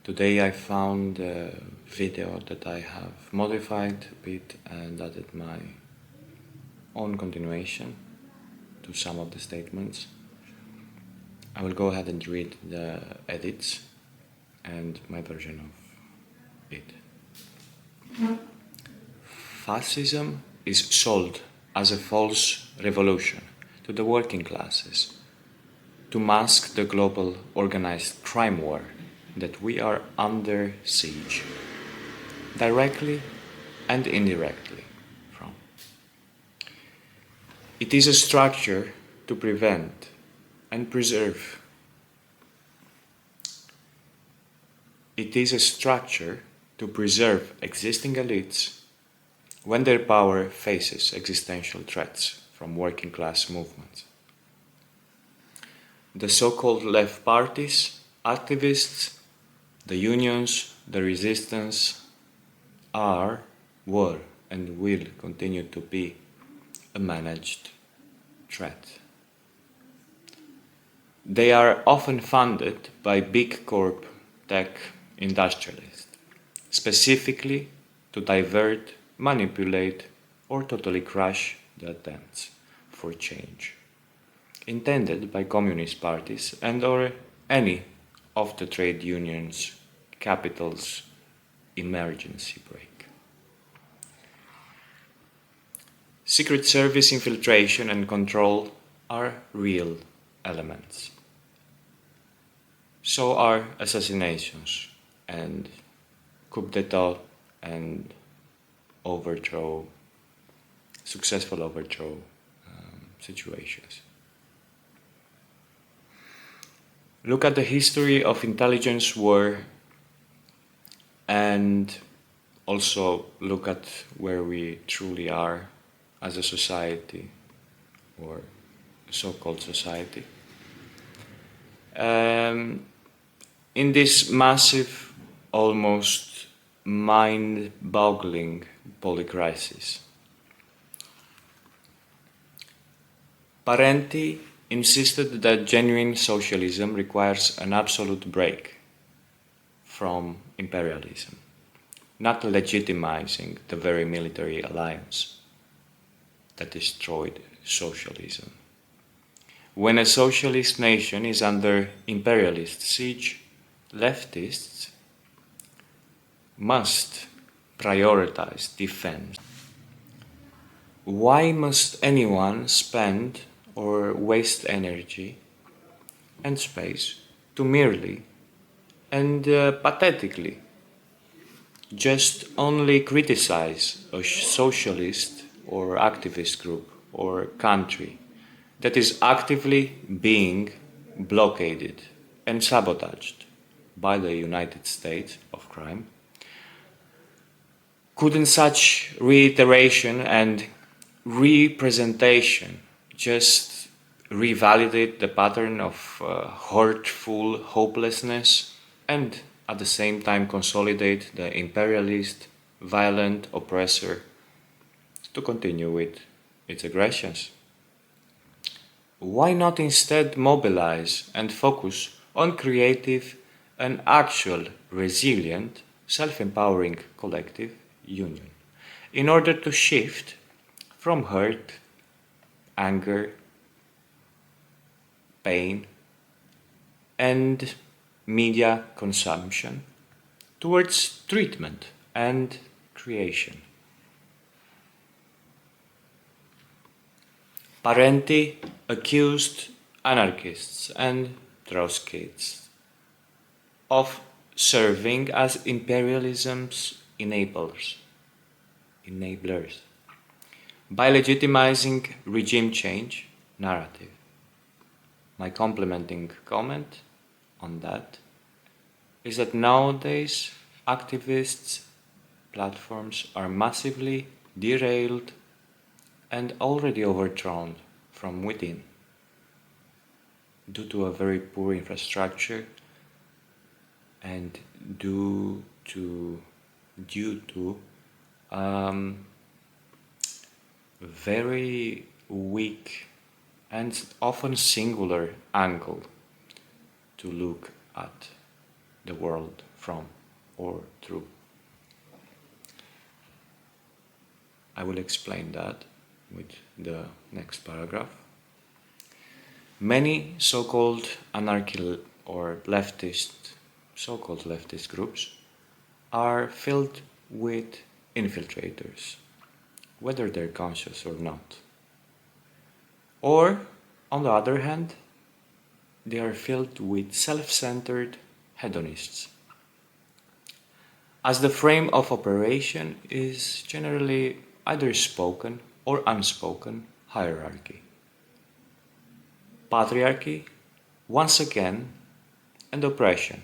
Today I found a video that I have modified a bit and added my own continuation to some of the statements. I will go ahead and read the edits and my version of it. Fascism is sold as a false revolution to the working classes to mask the global organized crime war that we are under siege, directly and indirectly from. It is a structure to prevent and preserve. It is a structure to preserve existing elites when their power faces existential threats from working class movements. The so-called left parties, activists, the unions, the resistance are, were, and will continue to be a managed threat. They are often funded by big corp tech industrialists, specifically to divert, manipulate, or totally crush the attempts for change intended by communist parties and or any of the trade unions' capital's emergency brake. Secret service infiltration and control are real elements. So are assassinations and coup d'etat and successful overthrow situations. Look at the history of intelligence war and also look at where we truly are as a society or so-called society. In this massive, almost mind-boggling polycrisis. Parenti insisted that genuine socialism requires an absolute break from imperialism, not legitimizing the very military alliance that destroyed socialism. When a socialist nation is under imperialist siege, leftists must prioritize defense. Why must anyone spend or waste energy and space to merely and pathetically just only criticize a socialist or activist group or country that is actively being blockaded and sabotaged by the United States of crime? Couldn't such reiteration and representation just revalidate the pattern of hurtful hopelessness and at the same time consolidate the imperialist, violent oppressor to continue with its aggressions? Why not instead mobilize and focus on creative and actual resilient, self-empowering collective union in order to shift from hurt, anger, pain, and media consumption towards treatment and creation? Parenti accused anarchists and Trotskyists of serving as imperialism's enablers by legitimizing regime change narrative. My complementing comment on that is that nowadays activists' platforms are massively derailed and already overthrown from within due to a very poor infrastructure and due to very weak and often singular angle to look at the world from or through. I will explain that with the next paragraph. Many so-called anarchical or so-called leftist groups are filled with infiltrators, whether they're conscious or not. Or, on the other hand, they are filled with self-centered hedonists, as the frame of operation is generally either spoken or unspoken hierarchy. Patriarchy, once again, and oppression,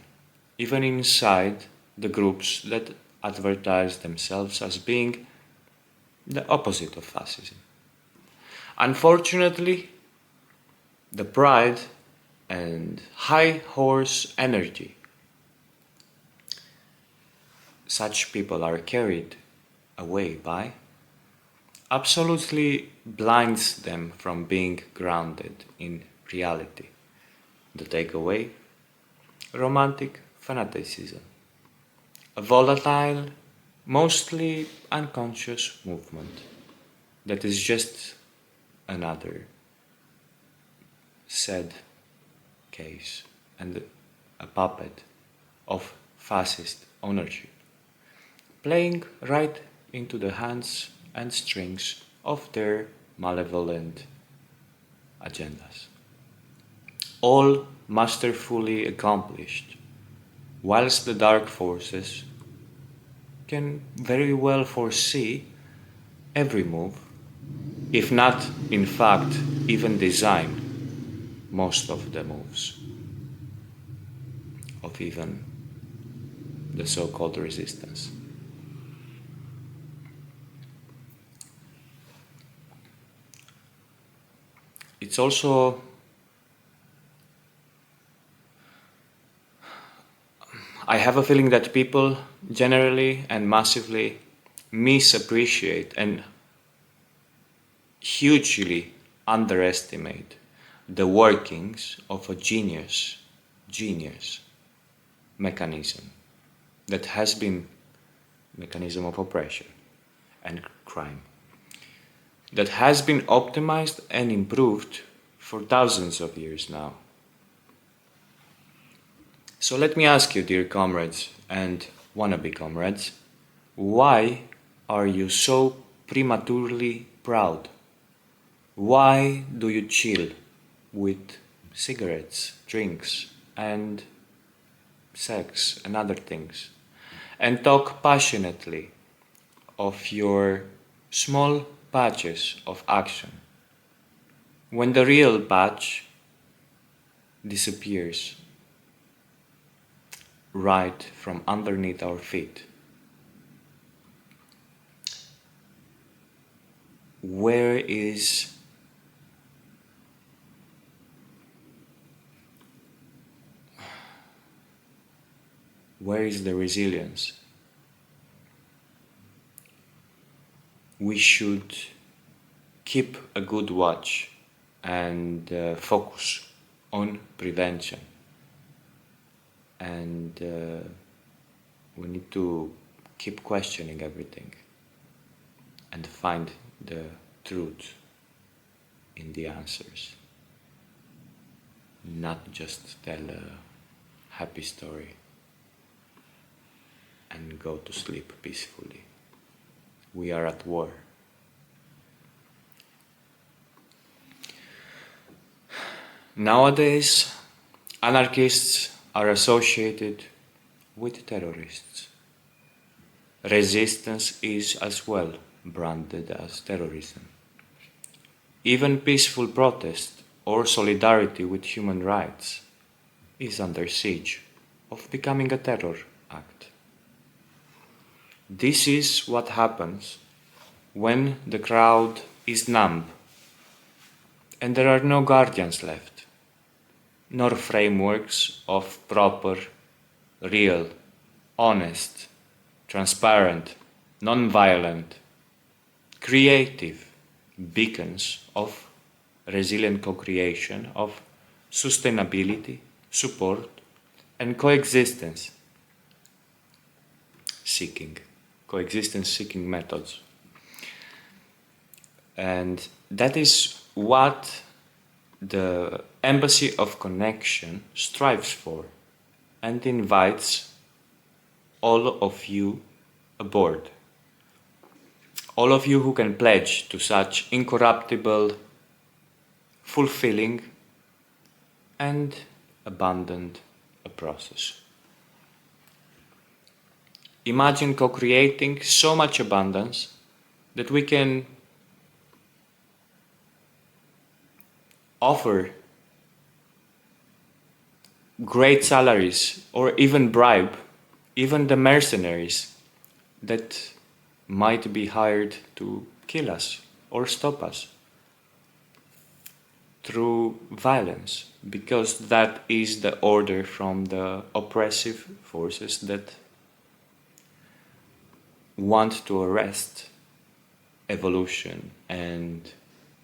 even inside the groups that advertise themselves as being the opposite of fascism. Unfortunately, the pride and high horse energy such people are carried away by absolutely blinds them from being grounded in reality. The takeaway: romantic fanaticism, a volatile, mostly unconscious movement that is just another sad case and a puppet of fascist ownership, playing right into the hands and strings of their malevolent agendas, all masterfully accomplished, whilst the dark forces can very well foresee every move, if not, in fact, even design most of the moves of even the so-called resistance. It's also I have a feeling that people generally and massively misappreciate and hugely underestimate the workings of a genius mechanism that has been mechanism of oppression and crime that has been optimized and improved for thousands of years now. So let me ask you, dear comrades and wannabe comrades, why are you so prematurely proud? Why do you chill with cigarettes, drinks, and sex and other things, and talk passionately of your small patches of action, when the real patch disappears right from underneath our feet? Where is the resilience? We should keep a good watch and focus on prevention. And we need to keep questioning everything and find the truth in the answers. Not just tell a happy story and go to sleep peacefully. We are at war. Nowadays, anarchists are associated with terrorists. Resistance is as well branded as terrorism. Even peaceful protest or solidarity with human rights is under siege of becoming a terror act. This is what happens when the crowd is numb and there are no guardians left, nor frameworks of proper, real, honest, transparent, non-violent, creative beacons of resilient co-creation, of sustainability, support, and coexistence seeking methods. And that is what the Embassy of Connection strives for and invites all of you aboard. All of you who can pledge to such incorruptible, fulfilling, and abundant a process. Imagine co-creating so much abundance that we can offer great salaries or even bribe even the mercenaries that might be hired to kill us or stop us through violence, because that is the order from the oppressive forces that want to arrest evolution and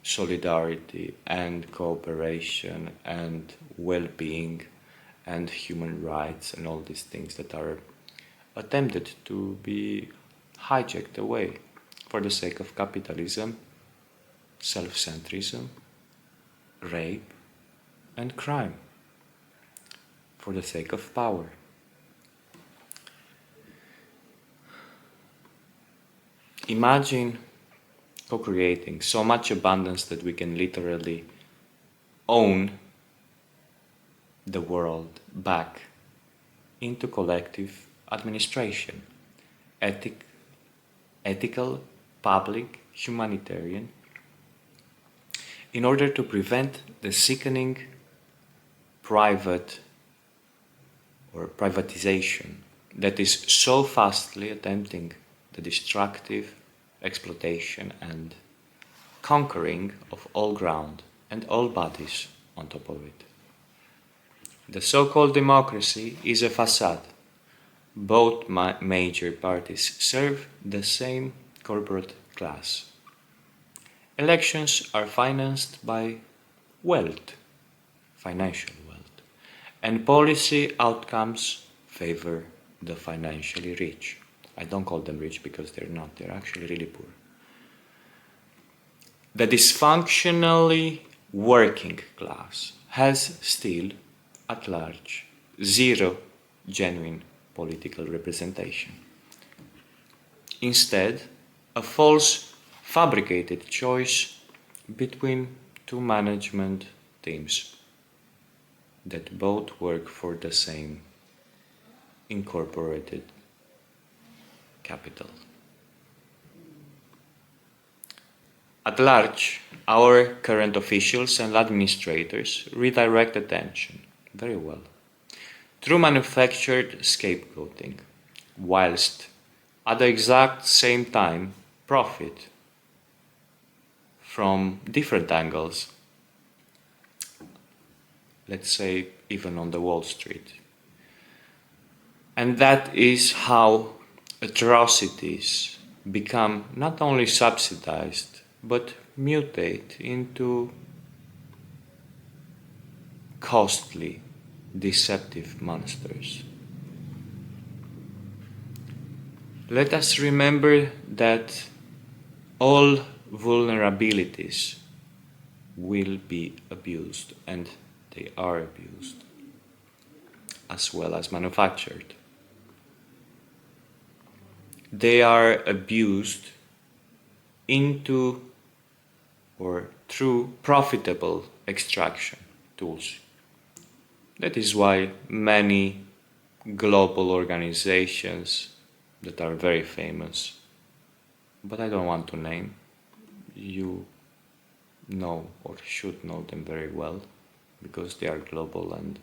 solidarity and cooperation and well-being and human rights and all these things that are attempted to be hijacked away for the sake of capitalism, self-centrism, rape and crime, for the sake of power. Imagine co-creating so much abundance that we can literally own the world back into collective administration, ethical, public, humanitarian, in order to prevent the sickening private or privatization that is so fastly attempting the destructive exploitation and conquering of all ground and all bodies on top of it. The so-called democracy is a facade. Both major parties serve the same corporate class. Elections are financed by wealth, financial wealth, and policy outcomes favor the financially rich. I don't call them rich because they're not, they're actually really poor. The dysfunctionally working class has still, at large, zero genuine political representation. Instead, a false, fabricated choice between two management teams that both work for the same incorporated capital. At large, our current officials and administrators redirect attention very well through manufactured scapegoating, whilst at the exact same time profit from different angles, let's say even on the Wall Street. And that is how atrocities become not only subsidized but mutate into costly, deceptive monsters. Let us remember that all vulnerabilities will be abused, and they are abused, as well as manufactured. They are abused into or through profitable extraction tools. That is why many global organizations that are very famous, but I don't want to name, you know or should know them very well, because they are global and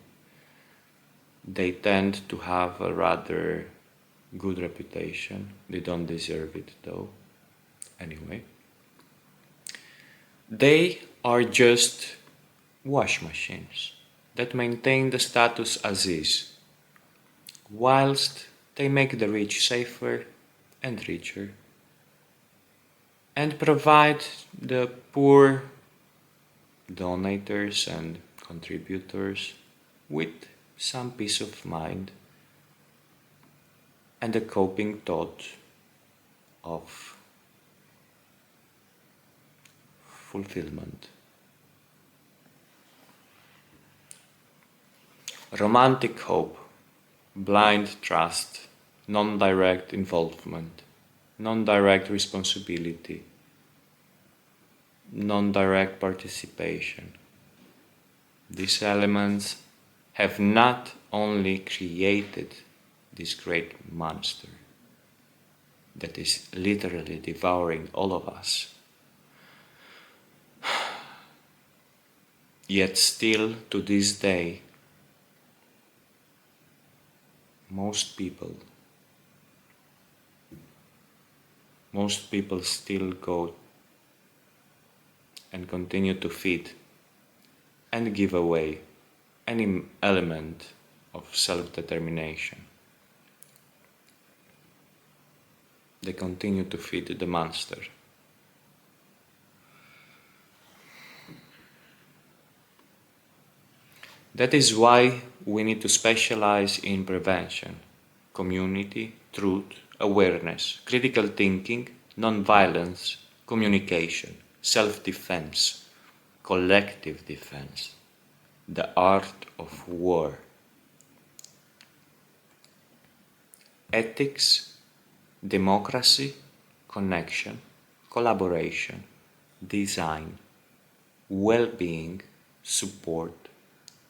they tend to have a rather good reputation. They don't deserve it though. Anyway, they are just wash machines that maintain the status as is, whilst they make the rich safer and richer and provide the poor donators and contributors with some peace of mind, and a coping thought of fulfillment. Romantic hope, blind trust, non-direct involvement, non-direct responsibility, non-direct participation. These elements have not only created this great monster that is literally devouring all of us, yet still to this day, most people still go and continue to feed and give away any element of self-determination. They continue to feed the monster. That is why we need to specialize in prevention, community, truth, awareness, critical thinking, non-violence, communication, self-defense, collective defense, the art of war, ethics, democracy, connection, collaboration, design, well-being, support,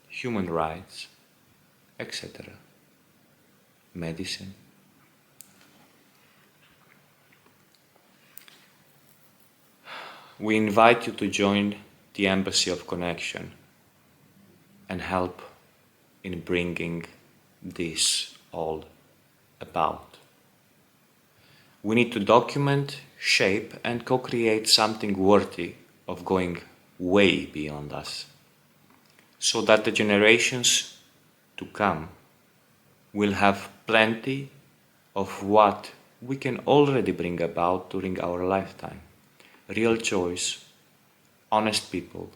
human rights, etc. Medicine. We invite you to join the Embassy of Connection and help in bringing this all about. We need to document, shape, and co-create something worthy of going way beyond us, so that the generations to come will have plenty of what we can already bring about during our lifetime. Real choice, honest people,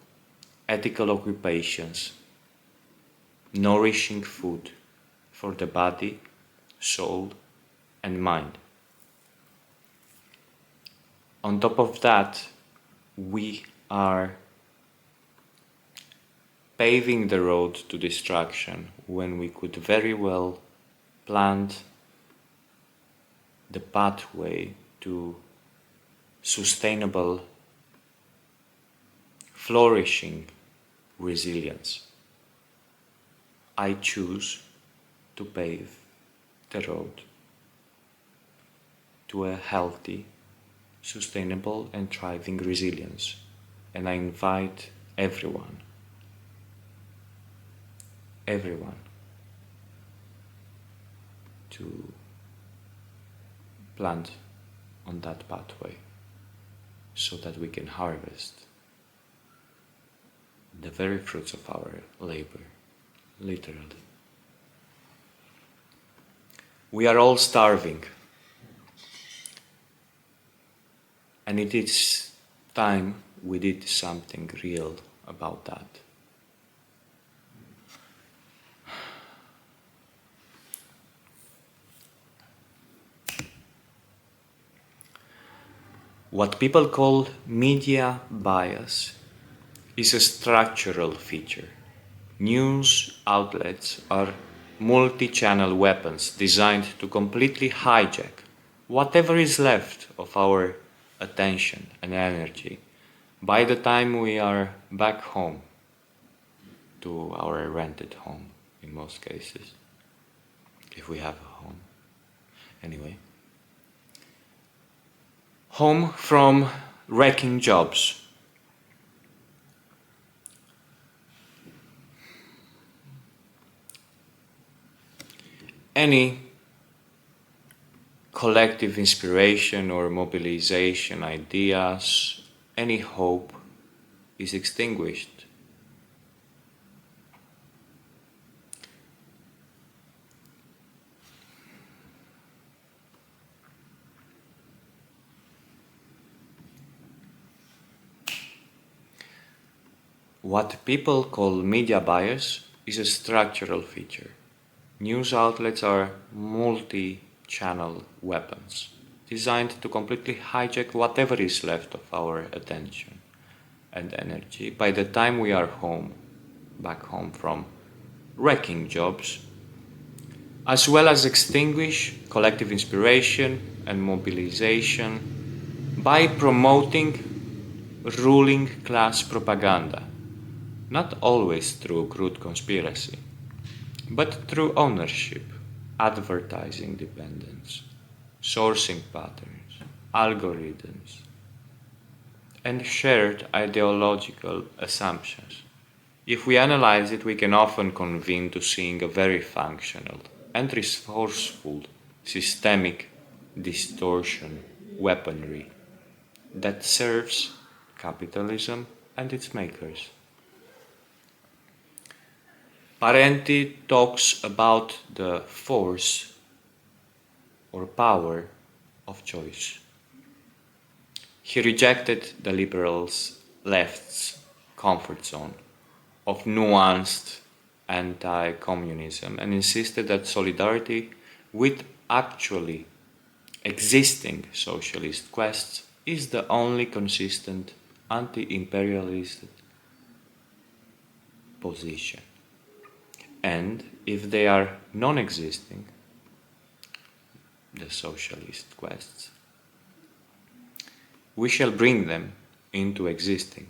ethical occupations, nourishing food for the body, soul, and mind. On top of that, we are paving the road to destruction when we could very well plant the pathway to sustainable, flourishing resilience. I choose to pave the road to a healthy, sustainable and thriving resilience, and I invite everyone to plant on that pathway so that we can harvest the very fruits of our labor, literally. We are all starving, and it is time we did something real about that. What people call media bias is a structural feature. News outlets are multi-channel weapons designed to completely hijack whatever is left of our attention and energy by the time we are back home, to our rented home in most cases, if we have a home. Anyway. Home from wrecking jobs. Any collective inspiration or mobilization ideas, any hope is extinguished. What people call media bias is a structural feature. News outlets are multi-channel weapons designed to completely hijack whatever is left of our attention and energy by the time we are back home from wrecking jobs, as well as extinguish collective inspiration and mobilization by promoting ruling class propaganda, not always through crude conspiracy, but through ownership, advertising dependence, sourcing patterns, algorithms, and shared ideological assumptions. If we analyze it, we can often convene to seeing a very functional and resourceful systemic distortion weaponry that serves capitalism and its makers. Parenti talks about the force or power of choice. He rejected the liberals' left's comfort zone of nuanced anti-communism and insisted that solidarity with actually existing socialist quests is the only consistent anti-imperialist position. And if they are non-existing, the socialist quests, we shall bring them into existing,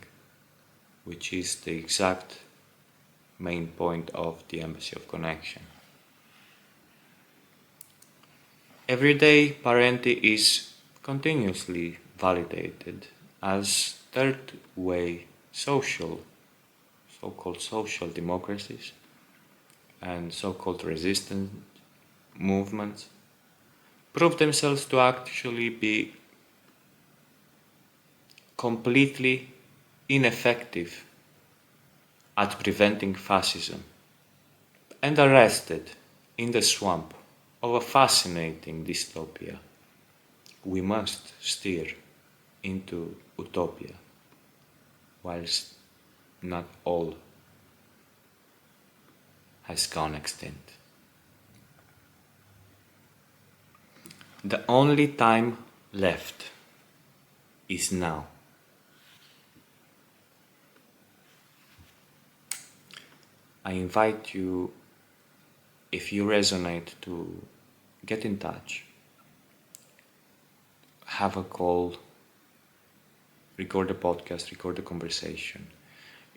which is the exact main point of the Embassy of Connection. Every day, Parenti is continuously validated as third way so-called social democracies and so-called resistance movements prove themselves to actually be completely ineffective at preventing fascism and arrested in the swamp of a fascinating dystopia. We must steer into utopia, whilst not all has gone extinct. The only time left is now. I invite you, if you resonate, to get in touch, have a call, record a podcast, record a conversation.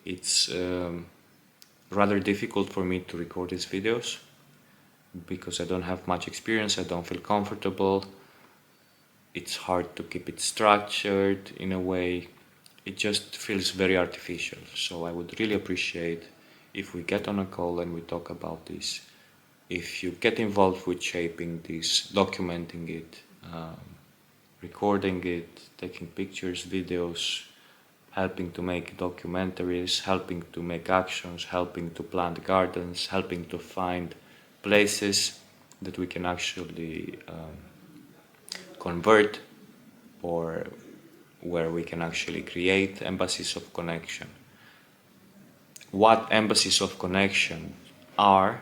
It's rather difficult for me to record these videos because I don't have much experience, I don't feel comfortable. It's hard to keep it structured in a way. It just feels very artificial. So I would really appreciate if we get on a call and we talk about this. If you get involved with shaping this, documenting it, recording it, taking pictures, videos, helping to make documentaries, helping to make actions, helping to plant gardens, helping to find places that we can actually convert, or where we can actually create embassies of connection. What embassies of connection are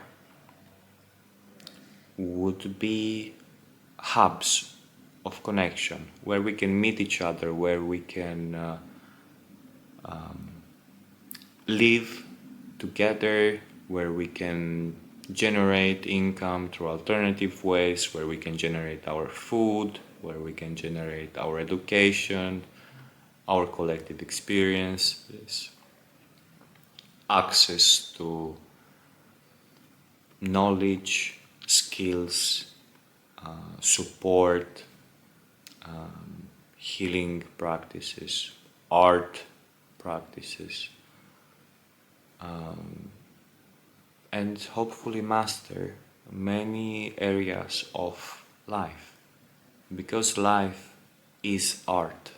would be hubs of connection where we can meet each other, where we can live together, where we can generate income through alternative ways, where we can generate our food, where we can generate our education, our collective experiences, access to knowledge, skills, support, healing practices, art practices, and hopefully master many areas of life, because life is art,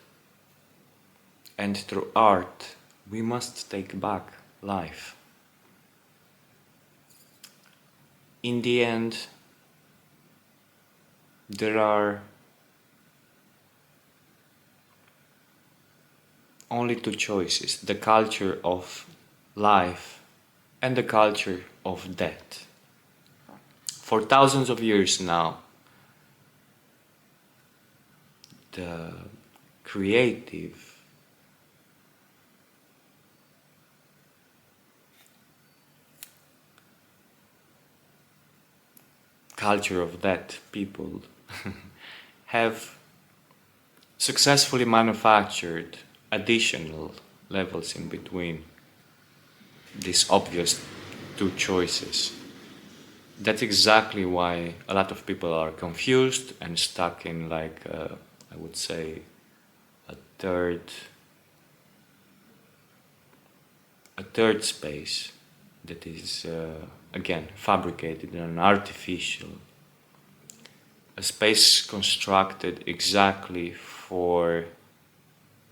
and through art we must take back life. In the end, there are only two choices: the culture of life and the culture of debt. For thousands of years now, the creative culture of that people have successfully manufactured additional levels in between these obvious two choices. That's exactly why a lot of people are confused and stuck in, like, I would say, a third space that is, again, fabricated and artificial. A space constructed exactly for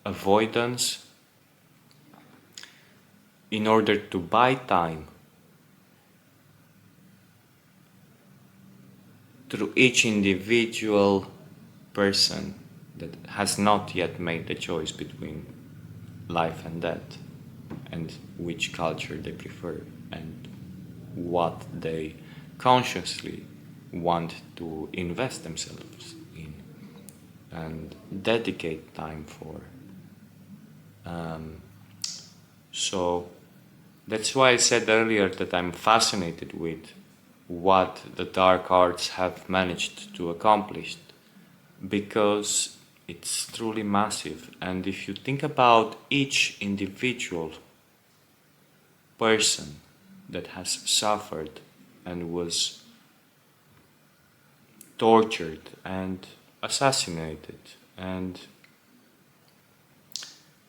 avoidance in order to buy time through each individual person that has not yet made the choice between life and death, and which culture they prefer, and what they consciously want to invest themselves in and dedicate time for. So that's why I said earlier that I'm fascinated with what the dark arts have managed to accomplish, because it's truly massive. And if you think about each individual person that has suffered and was tortured and assassinated, and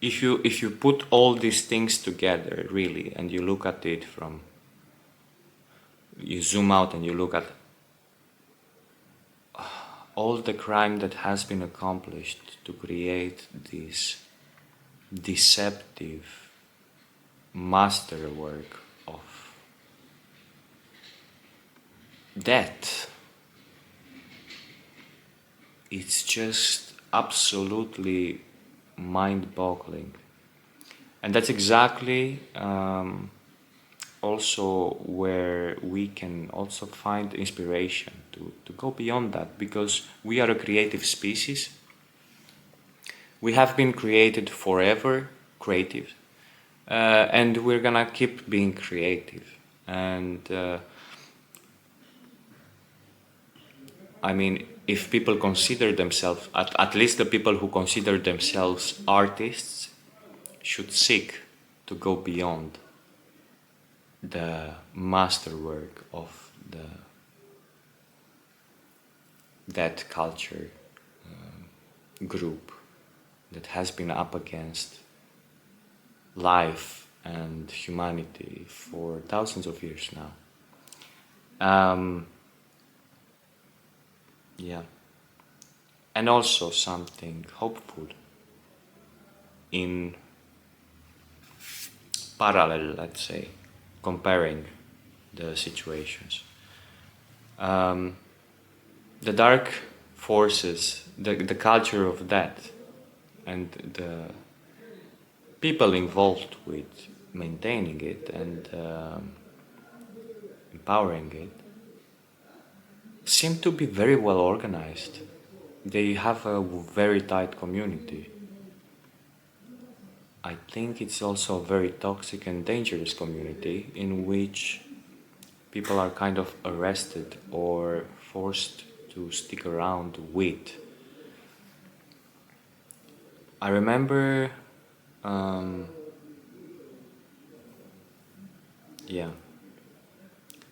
if you put all these things together really, and you look at it from, you zoom out and you look at all the crime that has been accomplished to create this deceptive masterwork of death, it's just absolutely mind-boggling. And that's exactly also where we can also find inspiration to go beyond that, because we are a creative species. We have been created forever creative, and we're gonna keep being creative. And I mean, if people consider themselves, at least the people who consider themselves artists, should seek to go beyond the masterwork of that culture group that has been up against life and humanity for thousands of years now. Yeah. And also something hopeful in parallel, let's say, comparing the situations. The dark forces, the culture of death, and the people involved with maintaining it and empowering it seem to be very well organized. They have a very tight community. I think it's also a very toxic and dangerous community in which people are kind of arrested or forced to stick around with. I remember, yeah,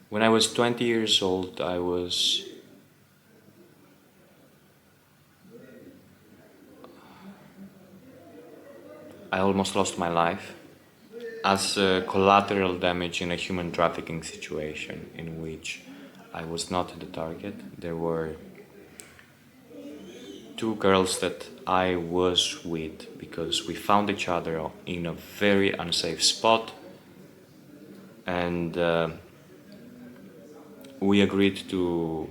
when I was 20 years old, I almost lost my life as collateral damage in a human trafficking situation in which I was not the target. There were two girls that I was with because we found each other in a very unsafe spot, and we agreed to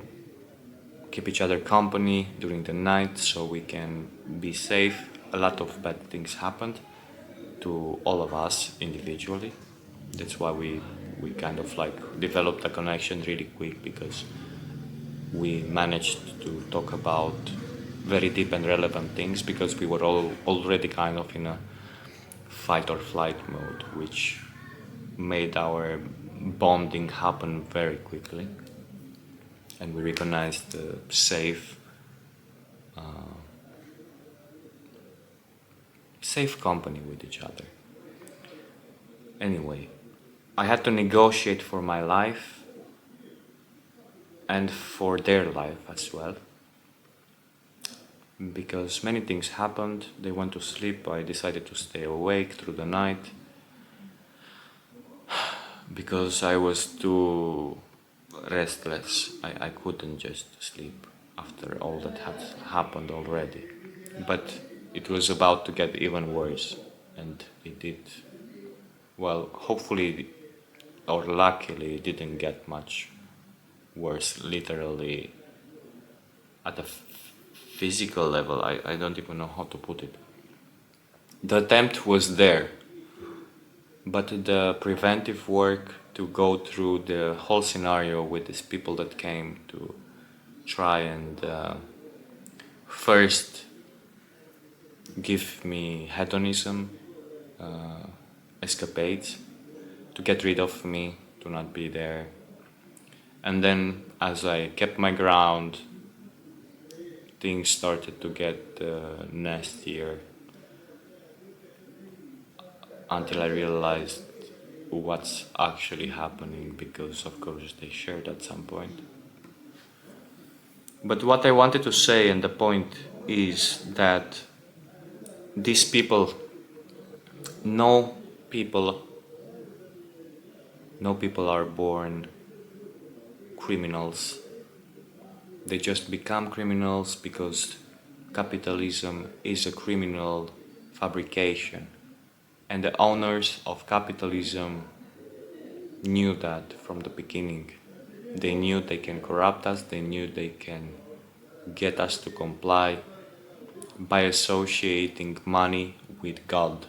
keep each other company during the night so we can be safe. A lot of bad things happened to all of us individually. That's why we we kind of like developed a connection really quick because we managed to talk about very deep and relevant things because we were all already kind of in a fight or flight mode, which made our bonding happen very quickly. And we recognized the safe company with each other. Anyway, I had to negotiate for my life and for their life as well. Because many things happened, they went to sleep, I decided to stay awake through the night. Because I was too restless, I couldn't just sleep after all that had happened already. But it was about to get even worse, and it did. Well, hopefully or luckily it didn't get much worse, literally at a physical level. I don't even know how to put it. The attempt was there, but the preventive work to go through the whole scenario with these people that came to try and first give me hedonism, escapades, to get rid of me, to not be there. And then as I kept my ground, things started to get nastier until I realized what's actually happening, because of course they shared at some point. But what I wanted to say, and the point is that these people, no people are born criminals. They just become criminals because capitalism is a criminal fabrication. And the owners of capitalism knew that from the beginning. They knew they can corrupt us, they knew they can get us to comply by associating money with God.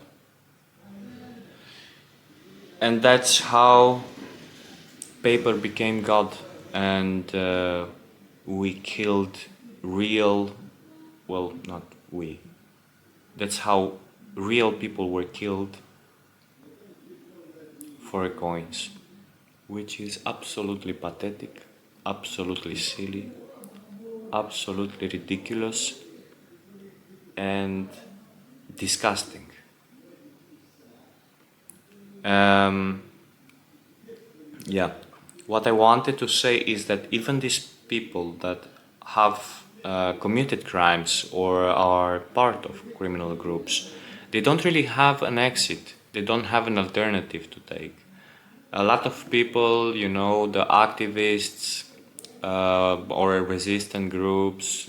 And that's how paper became God, and we killed real, well, not we, that's how real people were killed for coins, which is absolutely pathetic, absolutely silly, absolutely ridiculous, and disgusting. Yeah, what I wanted to say is that even these people that have committed crimes or are part of criminal groups, they don't really have an exit. They don't have an alternative to take. A lot of people, you know, the activists or resistant groups,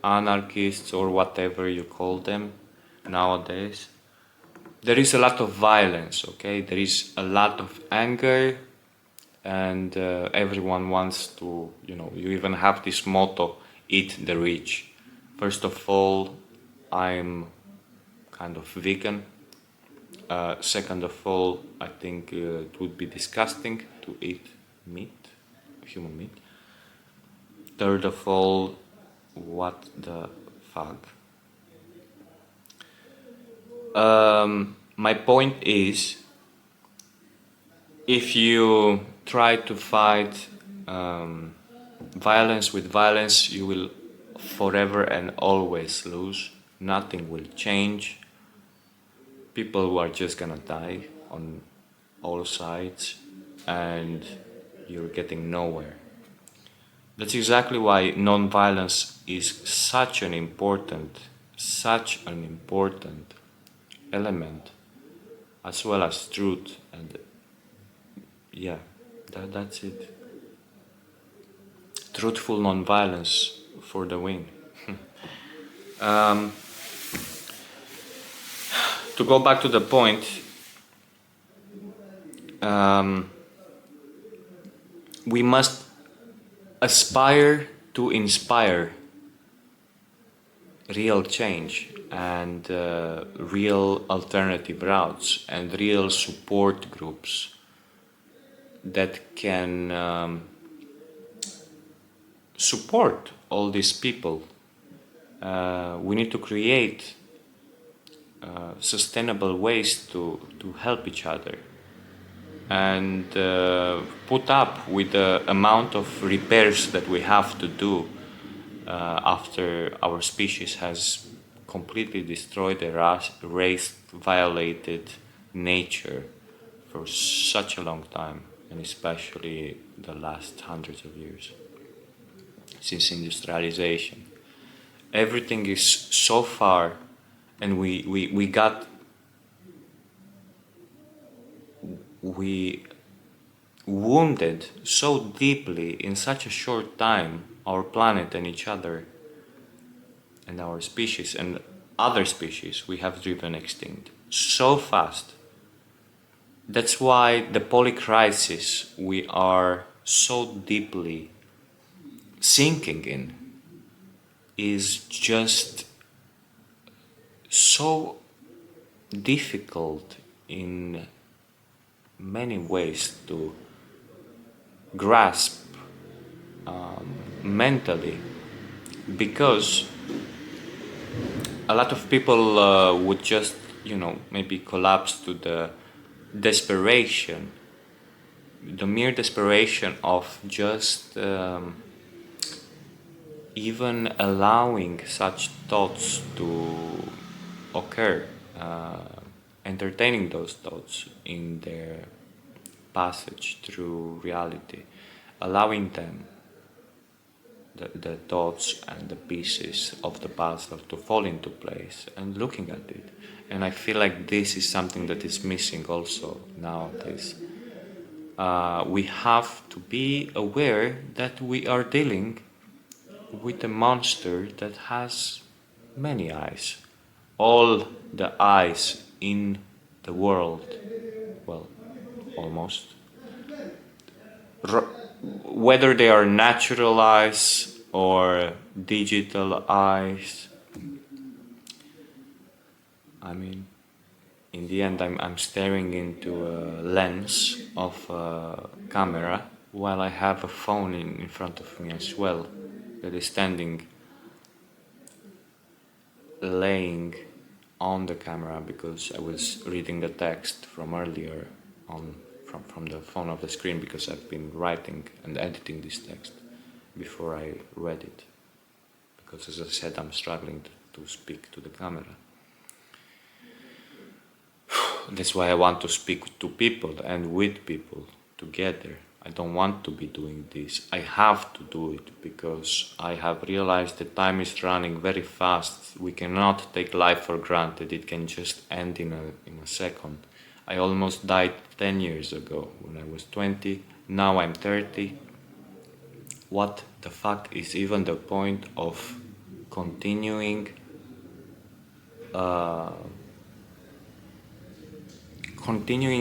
anarchists or whatever you call them nowadays, there is a lot of violence, okay? There is a lot of anger, and everyone wants to, you know, you even have this motto, eat the rich. First of all, I'm kind of vegan. Second of all, I think it would be disgusting to eat meat, human meat. Third of all, what the fuck? My point is, if you try to fight violence with violence, you will forever and always lose. Nothing will change. People are just gonna die on all sides, and you're getting nowhere. That's exactly why non-violence is such an important element, as well as truth. And yeah, that's it. Truthful non-violence for the win. To go back to the point, we must aspire to inspire real change and real alternative routes and real support groups that can support all these people. We need to create sustainable ways to help each other and put up with the amount of repairs that we have to do after our species has completely destroyed, erased, violated nature for such a long time, and especially the last hundreds of years since industrialization. Everything is so far, and we wounded so deeply in such a short time our planet and each other and our species and other species we have driven extinct so fast. That's why the polycrisis we are so deeply sinking in is just so difficult in many ways to grasp mentally, because a lot of people would just, maybe collapse to the desperation, the mere desperation of just even allowing such thoughts to occur, entertaining those thoughts in their passage through reality, allowing them, the thoughts and the pieces of the puzzle to fall into place and looking at it. And I feel like this is something that is missing also nowadays. We have to be aware that we are dealing with a monster that has many eyes. All the eyes in the world, well, almost. Whether they are natural eyes or digital eyes, I mean, in the end, I'm staring into a lens of a camera while I have a phone in front of me as well, that is standing, laying on the camera, because I was reading the text from earlier from the phone of the screen, because I've been writing and editing this text before I read it, because as I said, I'm struggling to speak to the camera. That's why I want to speak to people and with people together. I don't want to be doing this. I have to do it because I have realized that time is running very fast. We cannot take life for granted. It can just end in a second. I almost died 10 years ago when I was 20. Now I'm 30. What the fuck is even the point of continuing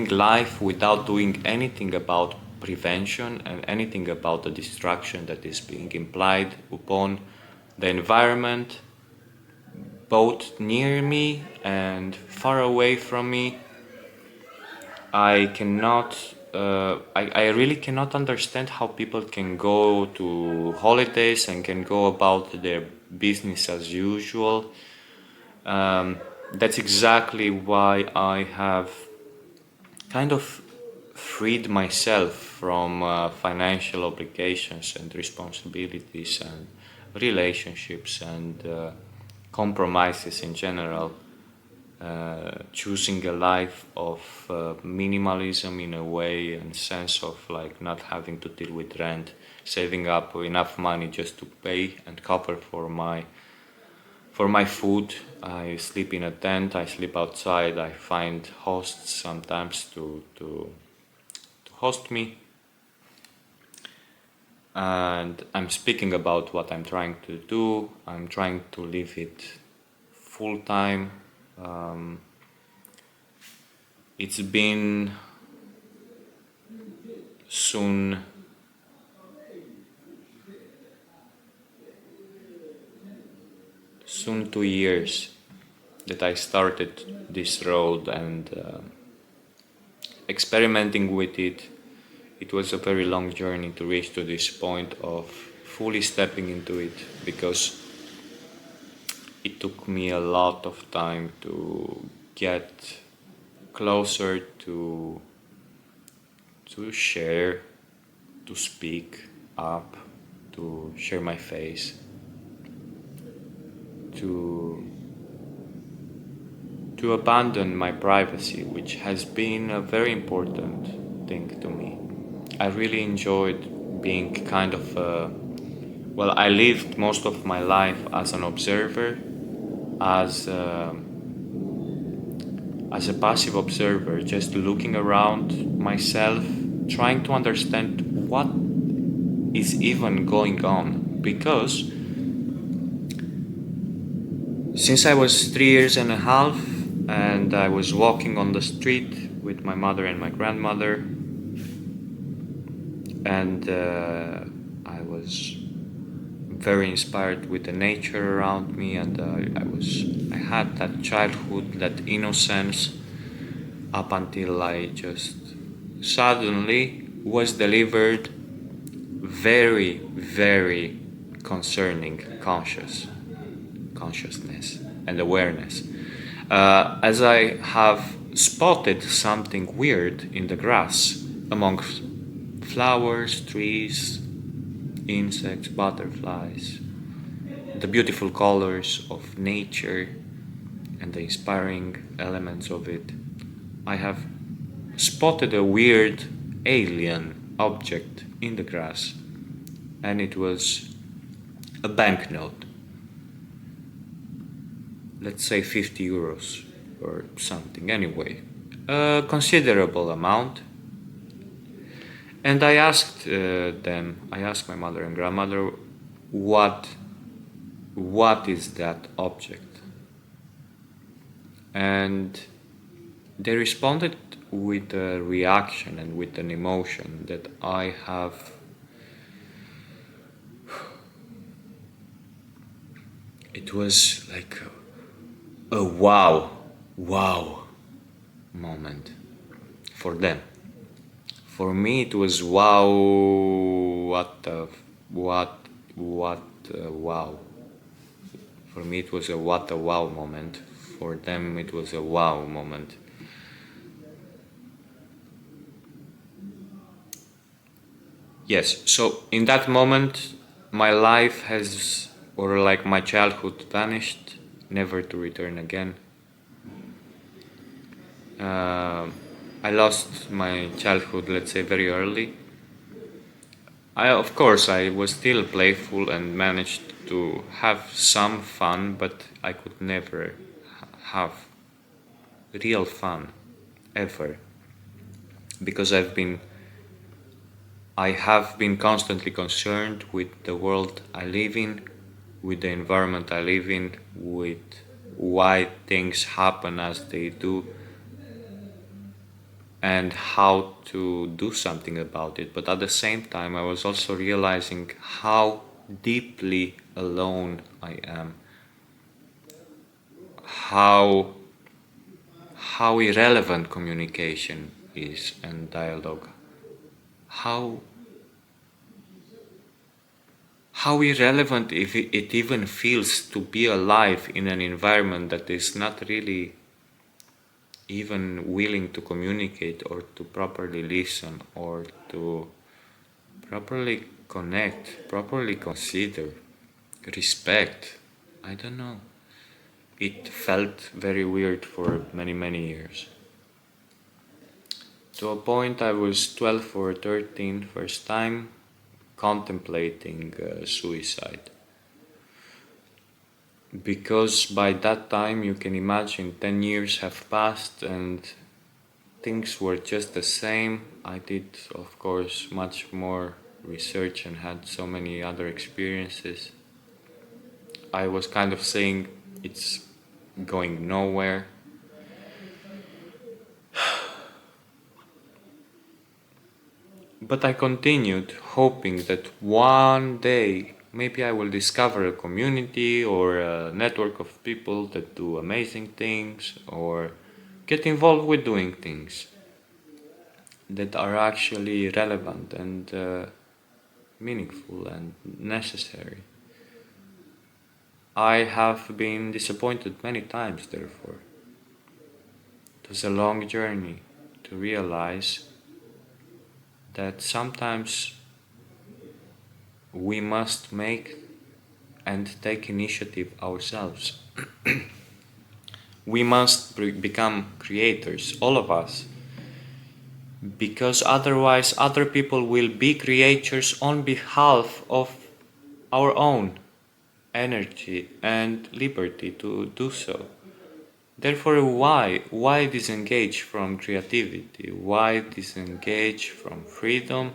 life without doing anything about prevention and anything about the destruction that is being implied upon the environment, both near me and far away from me? I really cannot understand how people can go to holidays and can go about their business as usual. That's exactly why I have kind of freed myself from financial obligations and responsibilities and relationships and compromises in general, choosing a life of minimalism in a way, and sense of like not having to deal with rent, saving up enough money just to pay and cover for my food. I sleep in a tent, I sleep outside, I find hosts sometimes to host me. And I'm speaking about what I'm trying to do. I'm trying to live it full time. It's been soon 2 years that I started this road, and experimenting with it it was a very long journey to reach to this point of fully stepping into it, because it took me a lot of time to get closer to share, to speak up, to share my face, to abandon my privacy, which has been a very important thing to me. I really enjoyed being kind of well, I lived most of my life as an observer, as a passive observer, just looking around myself, trying to understand what is even going on. Because since I was 3 years and a half, and I was walking on the street with my mother and my grandmother, and I was very inspired with the nature around me, and I had that childhood, that innocence, up until I just suddenly was delivered very, very concerning consciousness and awareness. As I have spotted something weird in the grass amongst flowers, trees, insects, butterflies, the beautiful colors of nature and the inspiring elements of it, I have spotted a weird alien object in the grass, and it was a banknote. Let's say 50 euros or something, anyway, a considerable amount. And I asked I asked my mother and grandmother, what is that object? And they responded with a reaction and with an emotion that I have it was like a wow moment for them. For me, it was wow. Wow. For me, it was a what a wow moment. For them, it was a wow moment. Yes, so in that moment, my life has, or like my childhood, vanished, never to return again. I lost my childhood, let's say, very early. Of course, I was still playful and managed to have some fun, but I could never have real fun, ever. Because I have been constantly concerned with the world I live in, with the environment I live in, with why things happen as they do, and how to do something about it. But at the same time, I was also realizing how deeply alone I am, how irrelevant communication is and dialogue, how irrelevant if it even feels to be alive in an environment that is not really even willing to communicate or to properly listen or to properly connect, properly consider, respect. I don't know. It felt very weird for many, many years. To a point I was 12 or 13, first time contemplating suicide. Because by that time, you can imagine, 10 years have passed and things were just the same. I did, of course, much more research and had so many other experiences. I was kind of saying it's going nowhere. But I continued, hoping that one day maybe I will discover a community or a network of people that do amazing things or get involved with doing things. that are actually relevant and meaningful and necessary. I have been disappointed many times, therefore. It was a long journey to realize that sometimes we must make and take initiative ourselves. We must become creators, all of us, because otherwise other people will be creators on behalf of our own energy and liberty to do so. Therefore, why disengage from creativity? Why disengage from freedom?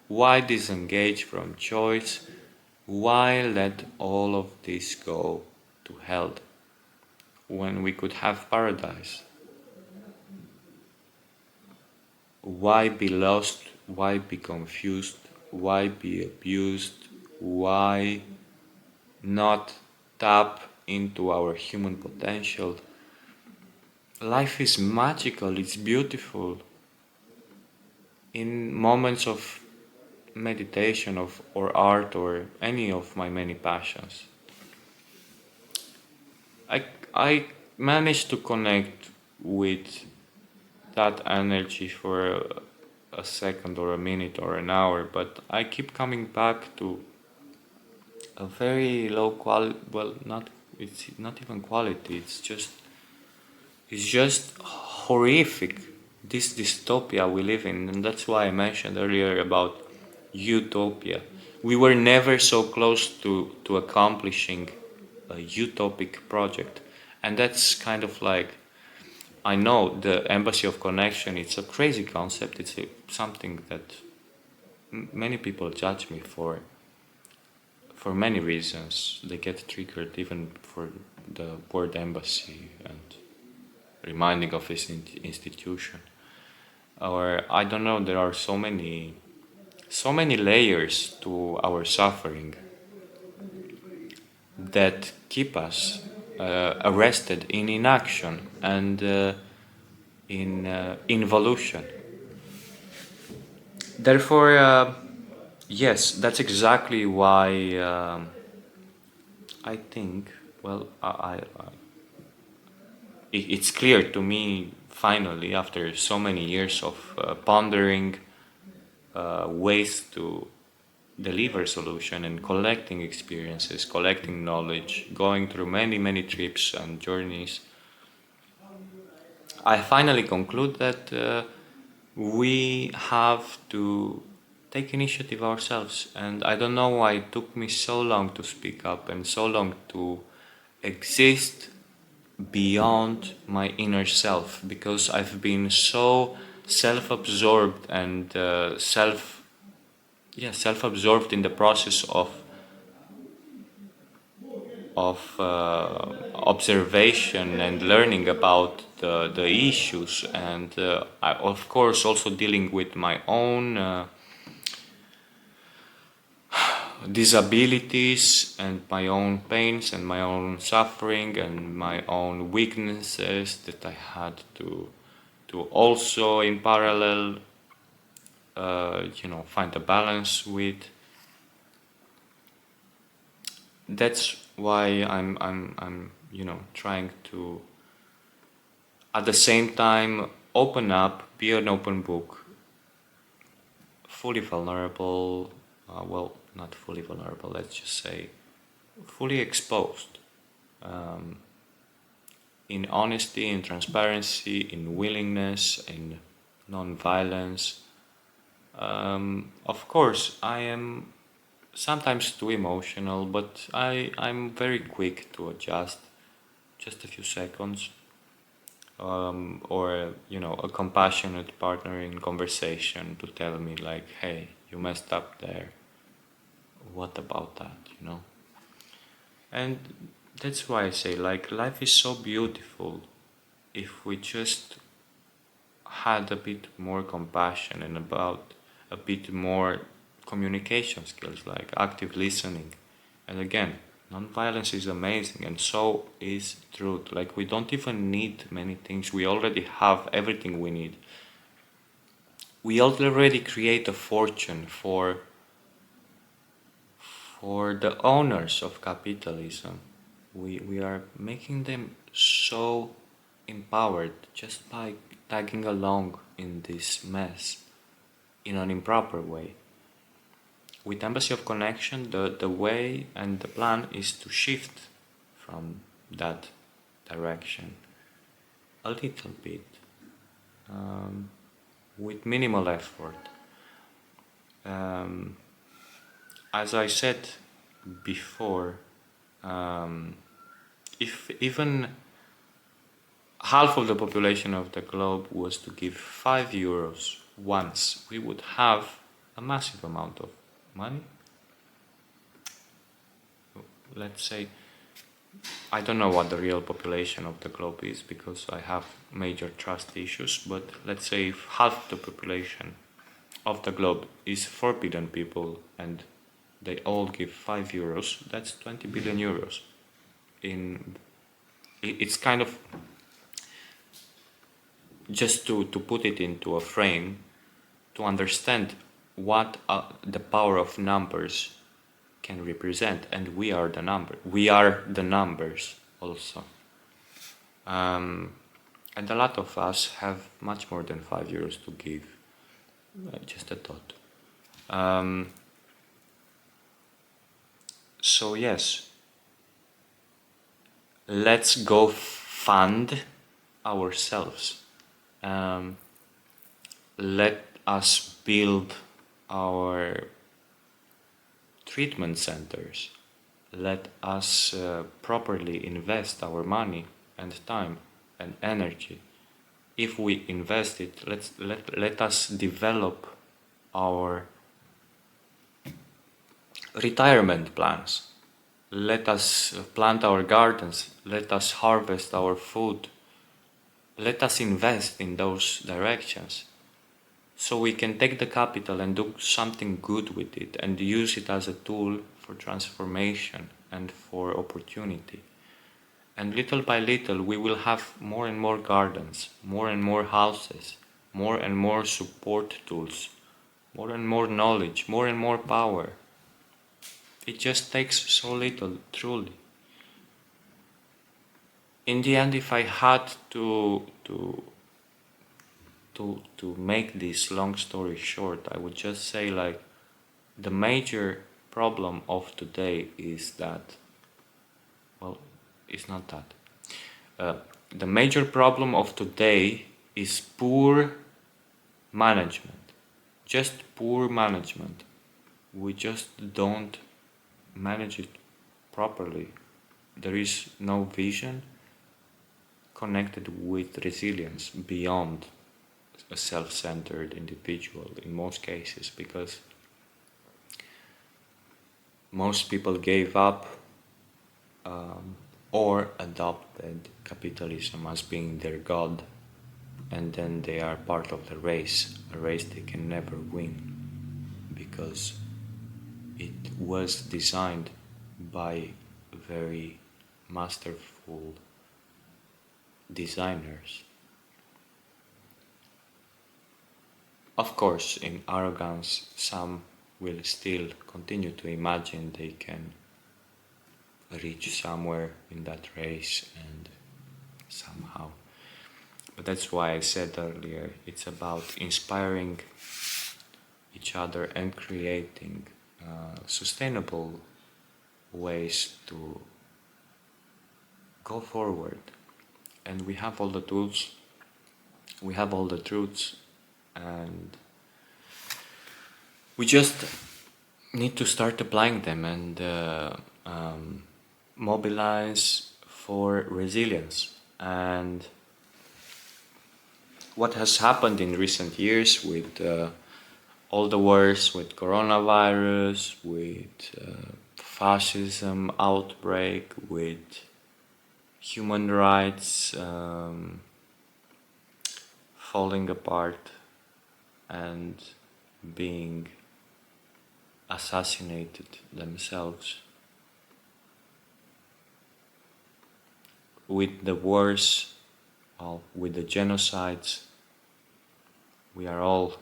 Why disengage from choice? Why let all of this go to hell when we could have paradise? Why be lost? Why be confused? Why be abused? Why not tap into our human potential? Life is magical, it's beautiful. In moments of meditation or art or any of my many passions, I managed to connect with that energy for a second or a minute or an hour, but I keep coming back to a very low quality, well, it's not even quality, it's just horrific, this dystopia we live in. And that's why I mentioned earlier about utopia. We were never so close to accomplishing a utopic project. And that's kind of like, I know the Embassy of Connection, it's a crazy concept, it's something that many people judge me for many reasons. They get triggered even for the word embassy and reminding of this institution. Or I don't know, there are so many layers to our suffering that keep us arrested in inaction and in involution. Therefore, yes, that's exactly why I think, well, it's clear to me finally, after so many years of pondering ways to deliver solution and collecting experiences, collecting knowledge, going through many trips and journeys, I finally conclude that we have to take initiative ourselves. And I don't know why it took me so long to speak up and so long to exist beyond my inner self, because I've been so self-absorbed and self-absorbed in the process of observation and learning about the issues, and I, of course, also dealing with my own disabilities and my own pains and my own suffering and my own weaknesses that I had to also in parallel find a balance with. That's why I'm trying to at the same time open up, be an open book, fully vulnerable, well, not fully vulnerable, let's just say fully exposed, um, in honesty, in transparency, in willingness, in non-violence. Of course, I am sometimes too emotional, but I'm very quick to adjust, just a few seconds, or a compassionate partner in conversation to tell me like, hey, you messed up there, what about that, and that's why I say, like, life is so beautiful if we just had a bit more compassion and about a bit more communication skills, like active listening. And again, non-violence is amazing, and so is truth. Like, we don't even need many things, we already have everything we need. we already create a fortune for the owners of capitalism. We are making them so empowered just by tagging along in this mess in an improper way. With Embassy of Connection, the way and the plan is to shift from that direction a little bit, with minimal effort. As I said before, if even half of the population of the globe was to give €5 once, we would have a massive amount of money. Let's say, I don't know what the real population of the globe is because I have major trust issues, but let's say if half the population of the globe is 4 billion people and they all give €5, that's 20 billion euros. It's kind of, just to put it into a frame, to understand what the power of numbers can represent, and we are the numbers also. And a lot of us have much more than €5 to give. Just a thought. So yes, let's go fund ourselves. Let us build our treatment centers. Let us properly invest our money and time and energy. If we invest it, let us develop our retirement plans. Let us plant our gardens. Let us harvest our food. Let us invest in those directions so we can take the capital and do something good with it and use it as a tool for transformation and for opportunity. And little by little we will have more and more gardens, more and more houses, more and more support tools, more and more knowledge, more and more power. It just takes so little, truly. In the end, if I had to make this long story short, I would just say, like, the major problem of today is that, well, it's not that. The major problem of today is poor management. Just poor management. We just don't manage it properly. There is no vision connected with resilience beyond a self-centered individual in most cases, because most people gave up or adopted capitalism as being their god, and then they are part of the race, a race they can never win because it was designed by very masterful designers. Of course, in arrogance, some will still continue to imagine they can reach somewhere in that race and somehow. But that's why I said earlier, it's about inspiring each other and creating sustainable ways to go forward. And we have all the tools, we have all the truths, and we just need to start applying them and mobilize for resilience. And what has happened in recent years with all the wars, with coronavirus, with fascism outbreak, with human rights falling apart and being assassinated themselves, with the wars, with the genocides, we are all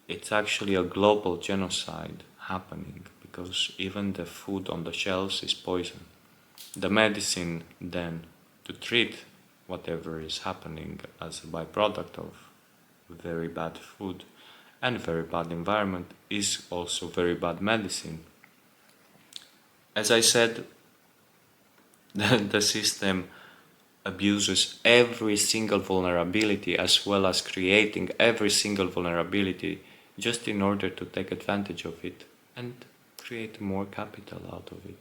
it's actually a global genocide happening, because even the food on the shelves is poison. The medicine then to treat whatever is happening as a byproduct of very bad food and very bad environment is also very bad medicine. As I said, the system abuses every single vulnerability, as well as creating every single vulnerability just in order to take advantage of it and create more capital out of it.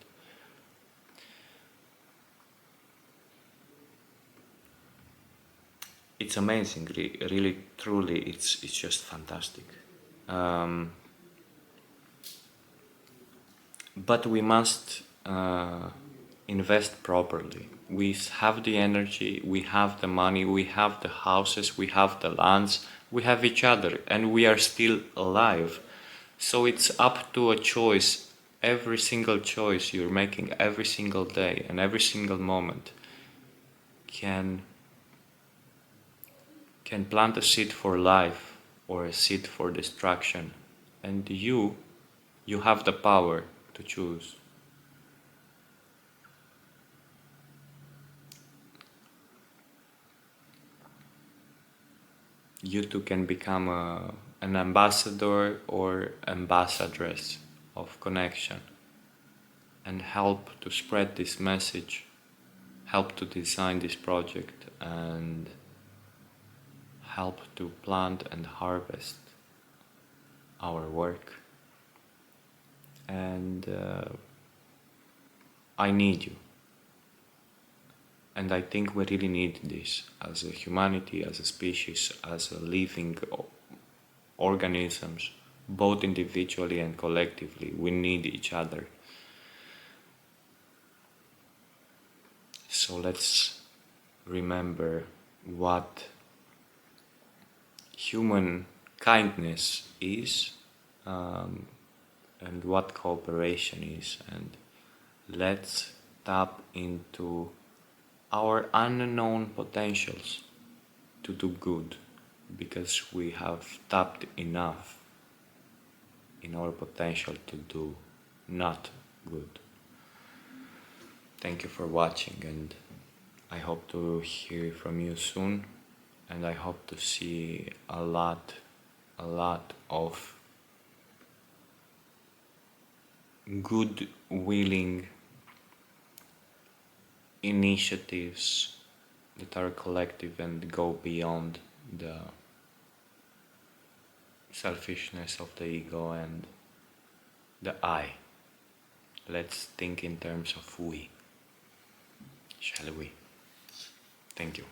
It's amazing, really, truly, it's just fantastic. But we must invest properly. We have the energy, we have the money, we have the houses, we have the lands, we have each other, and we are still alive. So it's up to a choice, every single choice you're making every single day and every single moment can plant a seed for life or a seed for destruction. And you have the power to choose. You too can become an ambassador or ambassadress of connection and help to spread this message, help to design this project, and help to plant and harvest our work. And I need you. And I think we really need this as a humanity, as a species, as a living organisms, both individually and collectively. We need each other. So let's remember what human kindness is, and what cooperation is, and let's tap into our unknown potentials to do good, because we have tapped enough in our potential to do not good. Thank you for watching, and I hope to hear from you soon, and I hope to see a lot of good willing initiatives that are collective and go beyond the selfishness of the ego and the I. Let's think in terms of we. Shall we? Thank you.